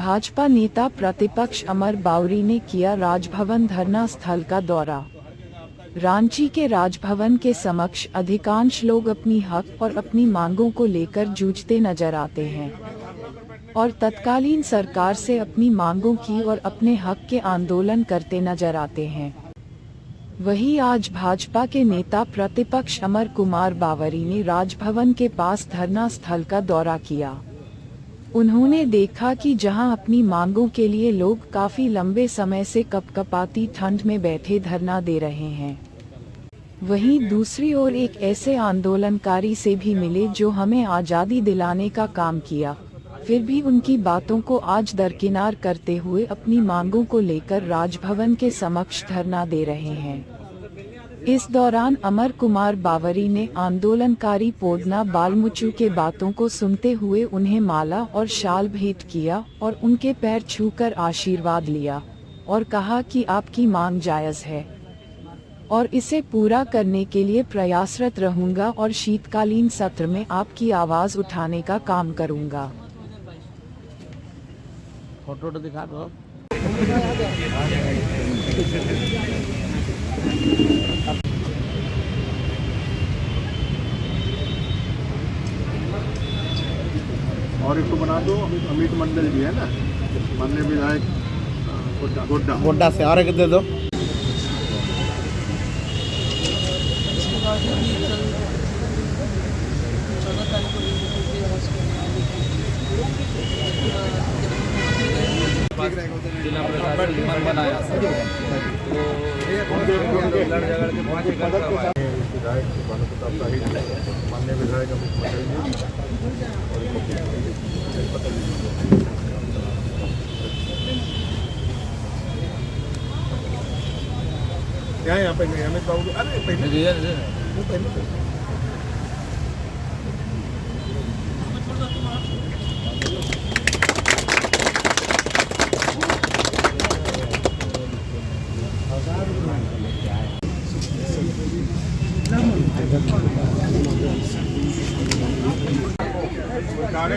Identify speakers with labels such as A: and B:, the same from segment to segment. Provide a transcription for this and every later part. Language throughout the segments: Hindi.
A: भाजपा नेता प्रतिपक्ष अमर बावरी ने किया राजभवन धरना स्थल का दौरा। रांची के राजभवन के समक्ष अधिकांश लोग अपनी हक और अपनी मांगों को लेकर जूझते नजर आते हैं और तत्कालीन सरकार से अपनी मांगों की और अपने हक के आंदोलन करते नजर आते हैं। वहीं आज भाजपा के नेता प्रतिपक्ष अमर कुमार बावरी ने राजभवन के पास धरना स्थल का दौरा किया। उन्होंने देखा कि जहां अपनी मांगों के लिए लोग काफी लंबे समय से कपकपाती ठंड में बैठे धरना दे रहे हैं, वहीं दूसरी ओर एक ऐसे आंदोलनकारी से भी मिले जो हमें आज़ादी दिलाने का काम किया, फिर भी उनकी बातों को आज दरकिनार करते हुए अपनी मांगों को लेकर राजभवन के समक्ष धरना दे रहे हैं। इस दौरान अमर कुमार बावरी ने आंदोलनकारी पोदना बालमुचू के बातों को सुनते हुए उन्हें माला और शाल भेंट किया और उनके पैर छूकर आशीर्वाद लिया और कहा कि आपकी मांग जायज है और इसे पूरा करने के लिए प्रयासरत रहूंगा और शीतकालीन सत्र में आपकी आवाज उठाने का काम करूंगा।
B: फोटो तो दिखा दो।
C: और इसको बना दो। अमित मंडल जी है ना, माननीय विधायक
B: गोड्डा से और एक दे दो।
D: जिला प्रशासन बनाया
C: माननीय विधायक अमित मंडल जी यहाँ पे अमित बाबू। अरे पहले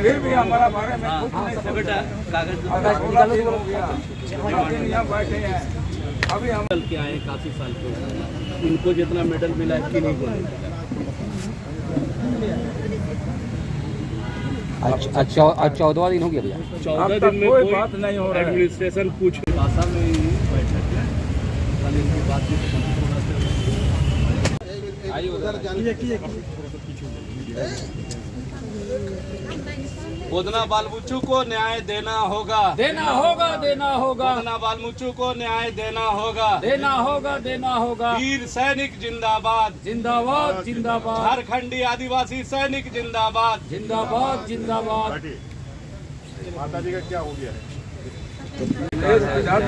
C: फिर भी हमारा बारे में यहाँ बैठे हैं। अभी हम
D: के आए काफी साल के, इनको जितना मेडल मिला है कि नहीं को।
B: आज 14वां दिन हो गया भैया।
D: 14 दिन में कोई बात नहीं हो रहा है। एडमिनिस्ट्रेशन पूछ भाषा में ही बैठक है, कल इनकी बातचीत पोदना बालमुचू को न्याय देना होगा,
E: देना होगा, देना होगा।
D: पोदना बालमुचू को न्याय देना होगा,
E: देना होगा, देना होगा।
D: वीर सैनिक जिंदाबाद,
E: जिंदाबाद, जिंदाबाद।
D: झारखंडी आदिवासी सैनिक जिंदाबाद,
E: जिंदाबाद, जिंदाबाद।
C: माता जी का क्या हो गया है?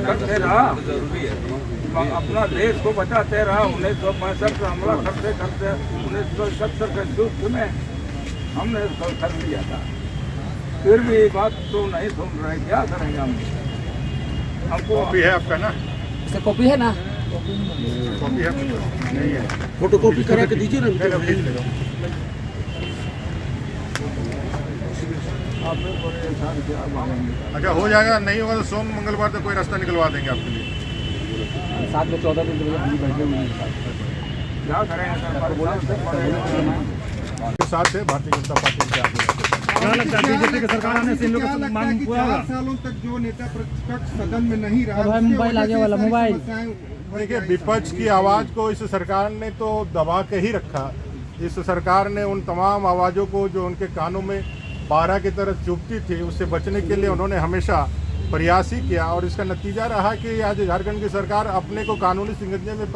F: करते रहा, अपना देश को बचाते रहा। 1965 का हमला करते करते 1970 के युद्ध में हमने उसको कर दिया था, फिर भी बात तो नहीं सुन रहे। क्या करेंगे हमको?
C: कॉपी है आपका ना?
E: इसका कॉपी है ना?
C: कॉपी है नहीं है?
B: फोटो कॉपी करा के दीजिए ना।
C: अच्छा हो जाएगा, नहीं होगा तो सोम मंगलवार तक कोई रास्ता निकलवा देंगे आपके लिए।
E: साथ में 14 दिन बैठे हुए
F: क्या करेंगे?
C: साथ है भारतीय जनता पार्टी के आगे।
G: बीजेपी की सरकार आने से इन लोगों की मांग पूरा होगा। 4 सालों तक जो नेता प्रतिपक्ष सदन में नहीं रहा,
E: मोबाइल आगे वाला मोबाइल।
C: देखिए, विपक्ष की आवाज को इस सरकार ने तो दबा के ही रखा। इस सरकार ने उन तमाम आवाज़ों को जो उनके कानों में बारह की तरह चुभती थी, उससे बचने के लिए उन्होंने हमेशा प्रयास ही किया और इसका नतीजा रहा कि आज झारखंड की सरकार अपने को कानूनी सिंगंजे में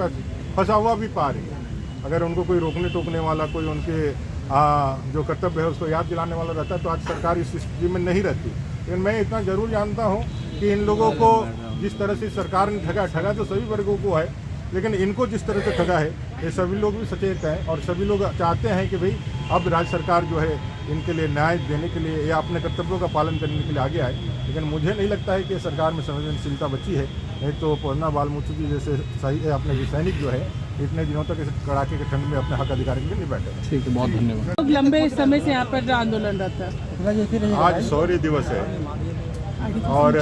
C: फंसा हुआ भी पा रही है। अगर उनको कोई रोकने टोकने वाला, कोई उनके जो कर्तव्य है उसको याद दिलाने वाला रहता तो आज सरकार इस स्थिति में नहीं रहती। लेकिन मैं इतना जरूर जानता हूँ कि इन लोगों को जिस तरह से सरकार ने ठगा तो सभी वर्गों को है, लेकिन इनको जिस तरह से ठगा है ये सभी लोग भी सचेत हैं और सभी लोग चाहते हैं कि भाई अब राज्य सरकार जो है इनके लिए न्याय देने के लिए या अपने कर्तव्यों का पालन करने के लिए आगे आए। लेकिन मुझे नहीं लगता है कि सरकार में संवेदनशीलता बची है। नहीं तो पोदना बालमुचू जी जैसे सही अपने सैनिक जो है इतने दिनों तक इस कड़ाके के ठंड में अपने हक अधिकार के लिए नहीं बैठे।
E: ठीक है, बहुत धन्यवाद।
H: लंबे समय से यहाँ पर आंदोलन रहता है।
C: आज शौर्य दिवस है और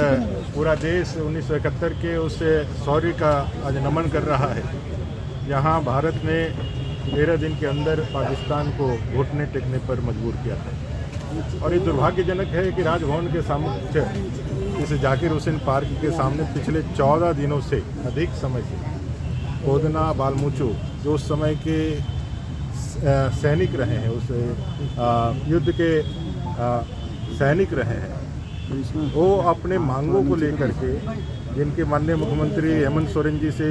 C: पूरा देश 1971 के उस शौर्य का आज नमन कर रहा है। यहाँ भारत ने 13 दिन के अंदर पाकिस्तान को घुटने टेकने पर मजबूर किया था और ये दुर्भाग्यजनक है कि राजभवन के सामने इस जाकिर हुसैन पार्क के सामने पिछले 14 दिनों से अधिक समय से पोदना बालमूचो जो उस समय के सैनिक रहे हैं, उस युद्ध के सैनिक रहे हैं, वो अपने मांगों को लेकर के, जिनके माननीय मुख्यमंत्री हेमंत सोरेन जी से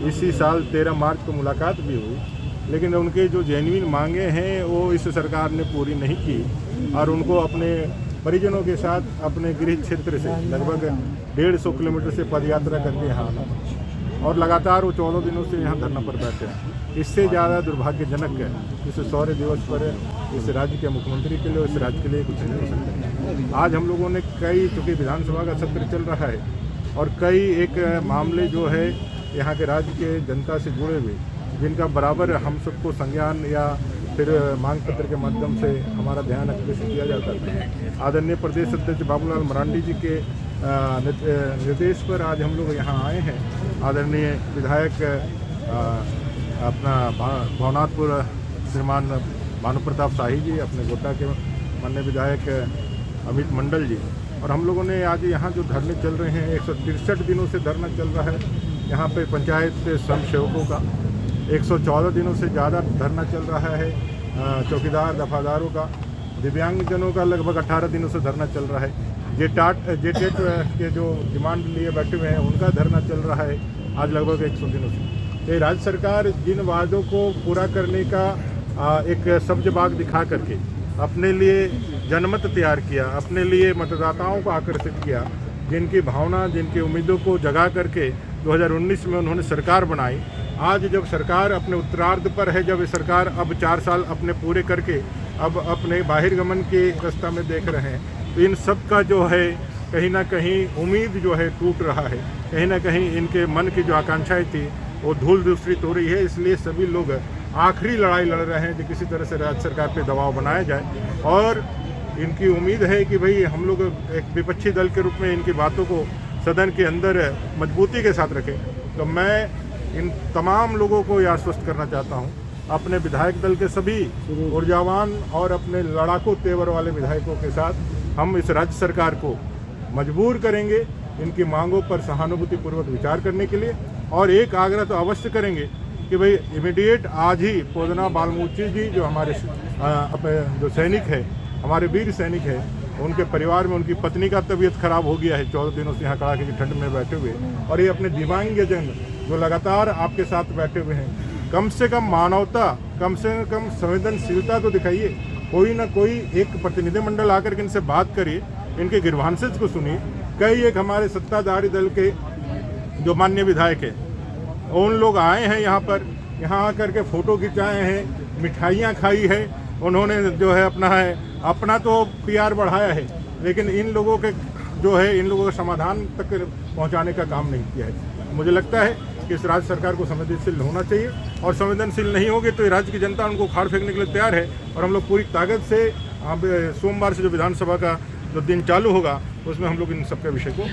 C: इसी साल 13 मार्च को मुलाकात भी हुई, लेकिन उनके जो जेन्युइन मांगे हैं वो इस सरकार ने पूरी नहीं की और उनको अपने परिजनों के साथ अपने गृह क्षेत्र से लगभग 150 किलोमीटर से पदयात्रा करके यहाँ आना और लगातार वो 14 दिनों से यहाँ धरना पर बैठे हैं। इससे ज़्यादा दुर्भाग्यजनक है इस शौर्य दिवस पर इस राज्य के मुख्यमंत्री के लिए, इस राज्य के लिए कुछ नहीं हो सकता। आज हम लोगों ने कई, चूँकि विधानसभा का सत्र चल रहा है और कई एक मामले जो है यहाँ के राज्य के जनता से जुड़े हुए, जिनका बराबर हम सबको संज्ञान या फिर मांग पत्र के माध्यम से हमारा ध्यान आकर्षित किया जाता है। आदरणीय प्रदेश अध्यक्ष बाबूलाल मरांडी जी के निर्देश पर आज हम लोग यहाँ आए हैं। आदरणीय विधायक अपना भवनाथपुर श्रीमान भानु प्रताप शाही जी, अपने गोटा के माननीय विधायक अमित मंडल जी, और हम लोगों ने आज यहाँ जो धरने चल रहे हैं, 163 दिनों से धरना चल रहा है यहाँ पे पंचायत के स्वयं सेवकों का, 114 दिनों से ज़्यादा धरना चल रहा है चौकीदार दफादारों का, दिव्यांगजनों का लगभग 18 दिनों से धरना चल रहा है, जेटेट के जो डिमांड लिए बैठे हुए हैं उनका धरना चल रहा है आज लगभग 100 दिनों से। राज्य सरकार जिन वादों को पूरा करने का एक सब्ज बाग दिखा करके अपने लिए जनमत तैयार किया, अपने लिए मतदाताओं को आकर्षित किया, जिनकी भावना, जिनकी उम्मीदों को जगा करके 2019 में उन्होंने सरकार बनाई। आज जब सरकार अपने उत्तरार्ध पर है, जब ये सरकार अब 4 साल अपने पूरे करके अब अपने बाहिरगमन के रास्ता में देख रहे हैं, तो इन सब का जो है कहीं ना कहीं उम्मीद जो है टूट रहा है, कहीं ना कहीं इनके मन की जो आकांक्षाएं थी वो धूल दूसरित हो रही है। इसलिए सभी लोग आखिरी लड़ाई लड़ रहे हैं कि किसी तरह से राज्य सरकार पे दबाव बनाया जाए और इनकी उम्मीद है कि भाई हम लोग एक विपक्षी दल के रूप में इनकी बातों को सदन के अंदर मजबूती के साथ रखें। तो मैं इन तमाम लोगों को यह आश्वस्त करना चाहता हूं, अपने विधायक दल के सभी ऊर्जावान और अपने लड़ाकू तेवर वाले विधायकों के साथ हम इस राज्य सरकार को मजबूर करेंगे इनकी मांगों पर सहानुभूतिपूर्वक विचार करने के लिए, और एक आग्रह तो अवश्य करेंगे कि भाई इमीडिएट आज ही पोदना बालमूची जी जो हमारे जो सैनिक है, हमारे वीर सैनिक है, उनके परिवार में उनकी पत्नी का तबीयत खराब हो गया है 14 दिनों से यहाँ कड़ाके की ठंड में बैठे हुए, और ये अपने दिव्यांगजन जो लगातार आपके साथ बैठे हुए हैं, कम से कम मानवता, कम से कम संवेदनशीलता तो दिखाइए। कोई ना कोई एक प्रतिनिधिमंडल आकर के इनसे बात करिए, इनके ग्रीवांसेस को सुनिए। कई एक हमारे सत्ताधारी दल के जो माननीय विधायक है, उन लोग आए हैं यहाँ पर, यहाँ आकर के फ़ोटो खिंचाए हैं, मिठाइयाँ खाई है उन्होंने, जो है अपना तो PR बढ़ाया है, लेकिन इन लोगों के जो है इन लोगों के समाधान तक पहुँचाने का काम नहीं किया है। मुझे लगता है कि इस राज्य सरकार को संवेदनशील होना चाहिए, और संवेदनशील नहीं होगी तो राज्य की जनता उनको उखाड़ फेंकने के लिए तैयार है। और हम लोग पूरी ताकत से सोमवार से जो विधानसभा का जो दिन चालू होगा उसमें हम लोग इन सबके विषय को